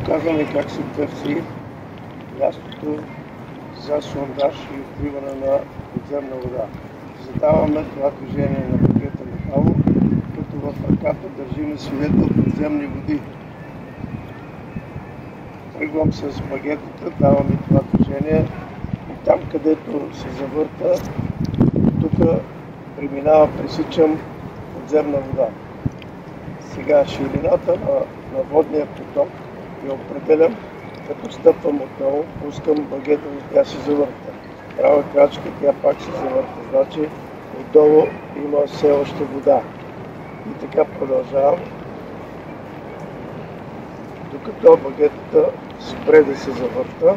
показваме как се търси мястото за сондаж и откриване на подземна вода. Задаваме това движение на багета метало, като в ръката държим свидетел подземни води. Тръгвам с багетата, даваме това движение и там, където се завърта, тук преминава, пресичам подземна вода. Сега ширината на водния поток я определям, като стъпвам отново, пускам багета и тя се завърта. Права крачка, тя пак се завърта. Значи отдолу има все още вода. И така продължавам, докато багетата спре да се завърта.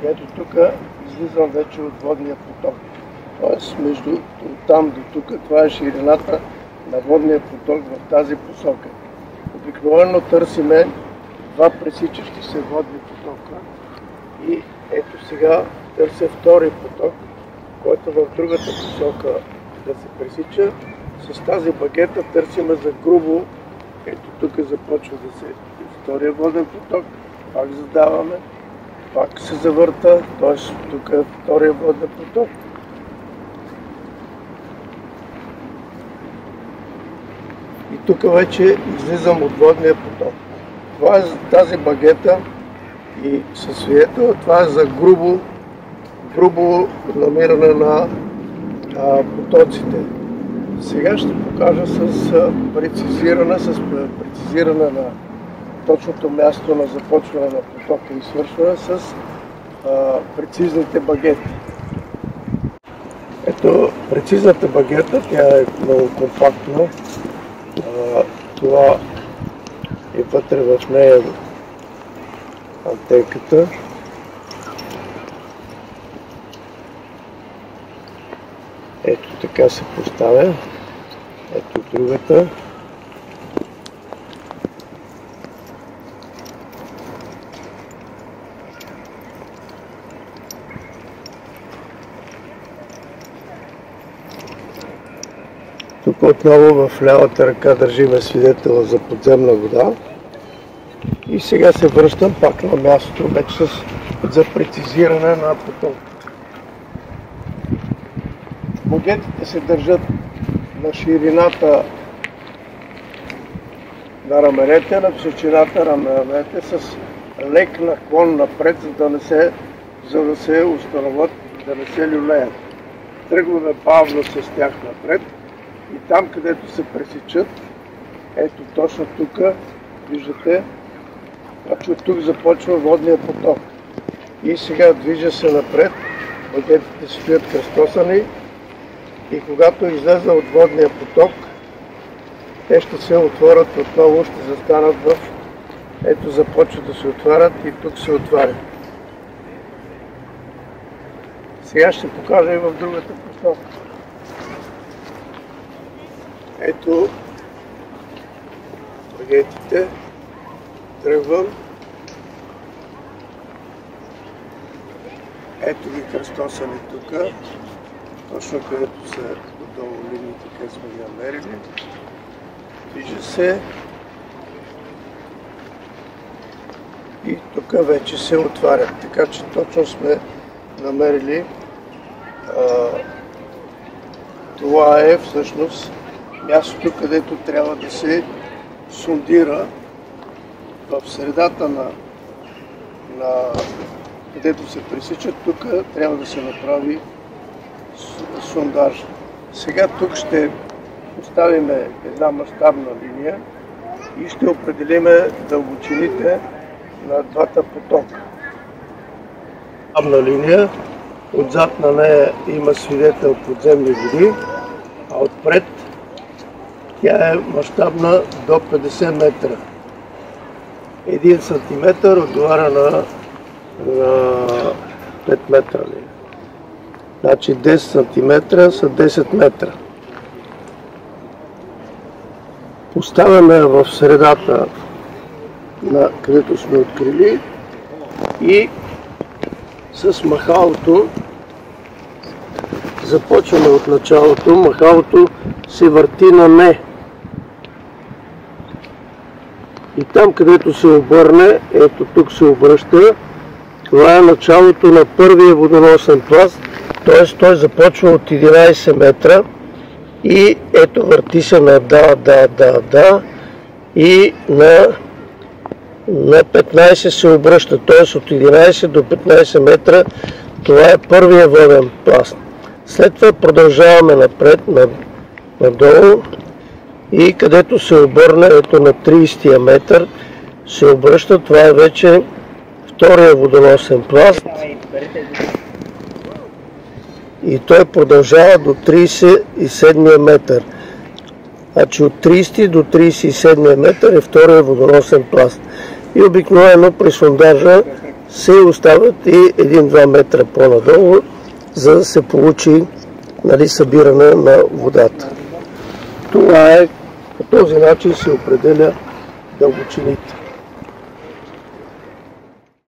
Ето тук излизам вече от водния поток. Тоест между там до тук, това е ширината на водния поток в тази посока. Обикновено търсиме два пресичащи се водни потока и ето сега търся втори поток, който в другата посока да се пресича. С тази багета търсиме за грубо, ето тук започва да се втория воден поток, пак задаваме, пак се завърта, т.е. тук е втория воден поток. И тук вече излизам от водния поток. Това е за тази багета и със свидетел, това е за грубо намиране на потоците. Сега ще покажа с прецизиране на точното място на започване на потока и свършване с прецизните багети. Ето прецизната багета, тя е много компактна. Това е вътре в нея антенката. Ето така се поставя. Ето другата. Тук отново в лявата ръка държиме свидетела за подземна вода. И сега се връщам пак на мястото, вече за прецизиране на поток. Багетите се държат на ширината на раменете, на височината на раменете с лек наклон напред, за да се установят, да не се люлеят. Тръгваме бавно с тях напред и там, където се пресичат, ето точно тук, виждате, значи от тук започва водния поток. И сега движа се напред, багетите стоят кръстосани и когато излезе от водния поток, те ще се отворят отново, ще застанат ето започват да се отварят и тук се отварят. Сега ще покажа и в другата посока. Ето багетите, тръгвам. Ето ги кръстосани тук, точно където са отдолу линиите, където сме ги намерили. Движа се и тук вече се отварят, така че точно сме намерили. Това е всъщност мястото, където трябва да се сондира в средата където се пресичат, тук трябва да се направи сондаж. Сега тук ще поставим една мащабна линия и ще определим дълбочините на двата потока. Мащабна линия, отзад на нея има свидетел подземни води, а отпред тя е мащабна до 50 метра. 1 сантиметър отговаря на 5 метра. Значи 10 сантиметра са 10 метра. Поставяме в средата, където сме открили, и с махалото Започваме от началото. Махалото се върти на не. И там, където се обърне, ето тук се обръща. Това е началото на първия водоносен пласт. Т.е. той започва от 11 метра. И ето върти се на да. И на 15 се обръща. Т.е. от 11 до 15 метра. Това е първия воден пласт. След това продължаваме напред, надолу. И където се обърне, ето на 30 метър, се обръща. Това е вече втория водоносен пласт. И той продължава до 37 метър. Значи от 30 до 37 метър е втория водоносен пласт. И обикновено при сондажа се оставят и 1-2 метра по-надолу, за да се получи събиране на водата. Това е, по този начин се определя дълбочините.